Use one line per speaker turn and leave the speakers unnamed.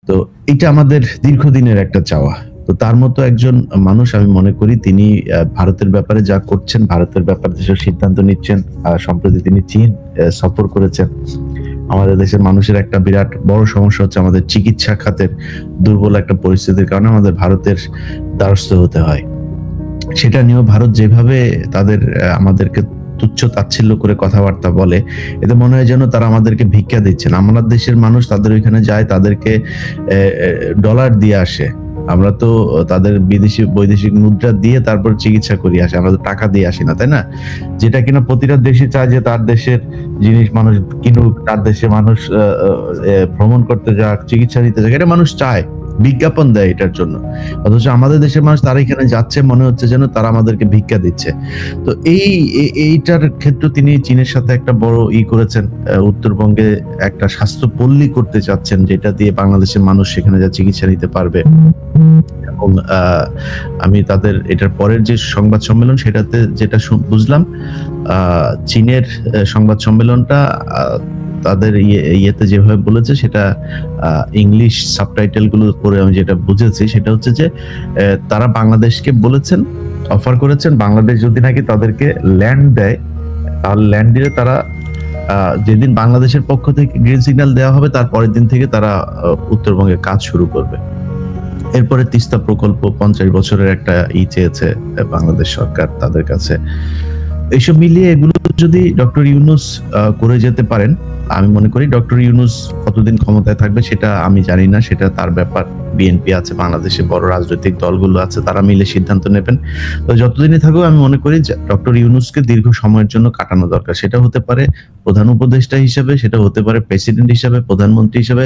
তো এটা আমাদের দীর্ঘদিনের একটা চাওয়া। তো তার মতো একজন মানুষ আমি মনে করি তিনি ভারতের ব্যাপারে যা করছেন, ভারতের ব্যাপারে যেসব সিদ্ধান্ত নিচ্ছেন, সম্প্রতি তিনি চীন সফর করেছেন। আমাদের দেশের মানুষের একটা বিরাট বড় সমস্যা হচ্ছে আমাদের চিকিৎসা খাতের দুর্বল একটা পরিস্থিতির কারণে আমাদের ভারতের দ্বারস্থ হতে হয়। সেটা নিয়েও ভারত যেভাবে তাদের আমাদেরকে তুচ্ছ তাচ্ছিল্য করে কথাবার্তা বলে, এতে মনে হয় যেন তারা আমাদেরকে ভিক্ষা দিচ্ছেন। আমার দেশের মানুষ তাদের ওইখানে যায়, তাদেরকে ডলার দিয়ে আসে। আমরা তো তাদের বৈদেশিক মুদ্রা দিয়ে তারপর চিকিৎসা করি আসি, আমরা তো টাকা দিয়ে আসি না, তাই না? যেটা কিনা প্রতিটা দেশে চায় যে তার দেশের জিনিস মানুষ কিনুক, তার দেশে মানুষ ভ্রমণ করতে যাক, চিকিৎসা নিতে যাক, এটা মানুষ চায়, বিজ্ঞাপন দেয় এটার জন্য। অথচ আমাদের দেশের মানুষ তারা এখানে যাচ্ছে, মনে হচ্ছে যেন তারা আমাদেরকে ভিক্ষা দিচ্ছে। তো এইটার ক্ষেত্রে তিনি চীনের সাথে একটা বড় করেছেন, উত্তরবঙ্গে একটা স্বাস্থ্য পল্লী করতে চাচ্ছেন, যেটা দিয়ে বাংলাদেশের মানুষ সেখানে যা চিকিৎসা নিতে পারবে। এবং আমি তাদের এটার পরের যে সংবাদ সম্মেলন সেটাতে যেটা বুঝলাম, চীনের সংবাদ সম্মেলনটা তাদের ইয়েতে যেভাবে বলেছে সেটা ইংলিশ সাবটাইটেল গুলো করে আমি যেটা বুঝেছি সেটা হচ্ছে যে তারা বাংলাদেশকে বলেছেন, অফার করেছেন, বাংলাদেশ যদি নাকি তাদেরকে ল্যান্ড দেয়, তাহলে ল্যান্ড দিলে তারা যেদিন বাংলাদেশের পক্ষ থেকে গ্রিন সিগন্যাল দেওয়া হবে তার পরের দিন থেকে তারা উত্তরবঙ্গে কাজ শুরু করবে। এরপরে তিস্তা প্রকল্প 50 বছরের একটা চেয়েছে বাংলাদেশ সরকার তাদের কাছে। এইসব মিলিয়ে এগুলো যদি ডক্টর ইউনূস করে যেতে পারেন, আমি মনে করি ডক্টর ইউনূস কতদিন ক্ষমতায় থাকবে সেটা আমি জানি না, সেটা তার ব্যাপার। বিএনপি আছে, বাংলাদেশে বড় রাজনৈতিক দলগুলো আছে, তারা মিলে সিদ্ধান্ত নেবেন। তো যতদিনই থাকুক আমি মনে করি যে ডক্টর ইউনূসকে দীর্ঘ সময়ের জন্য কাটানো দরকার। সেটা হতে পারে প্রধান উপদেষ্টা হিসেবে, সেটা হতে পারে প্রেসিডেন্ট হিসেবে, প্রধানমন্ত্রী হিসেবে,